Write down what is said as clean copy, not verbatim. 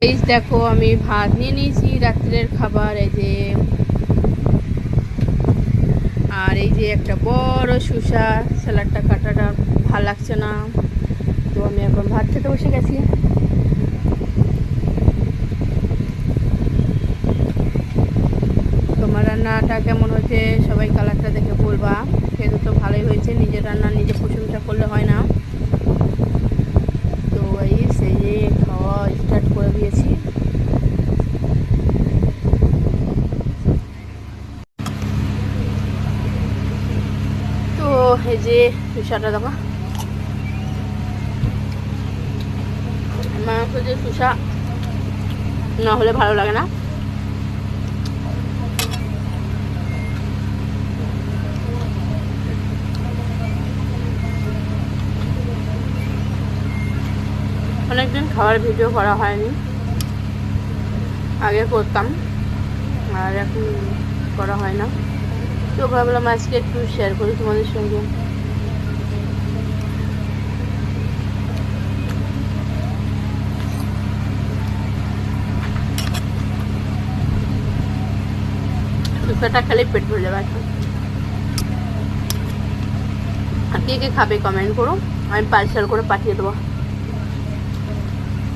এই দেখো আমি ভাত নিয়ে নিয়েছি রাত্রের খাবার, এই যে, আর এই যে একটা বড় শসা, স্যালাডটা কাটাটা ভাল লাগছে না, তো আমি এখন ভাত খেতে বসে গেছি। তোমার রান্নাটা কেমন হয়েছে সবাই কালারটা দেখে বলবা। খেতে তো ভালোই হয়েছে, নিজের রান্না নিজে প্রশংসা করলে হয় না। তো এই সেই খাওয়া স্টার্ট করে দিয়েছি। তো এই যে শসাটা দেখো, আমার যে শসা না হলে ভালো লাগে না। অনেকদিন খাওয়ার ভিডিও করা হয়নি, আগে করতাম আর এখন করা হয় না, তো ভাবলাম আজকে একটু শেয়ার করি তোমাদের সঙ্গে। শসাটা খেলে পেট ভরে যাবে। এখন আর কে কে খাবে কমেন্ট করো, আমি পার্সেল করে পাঠিয়ে দেবো।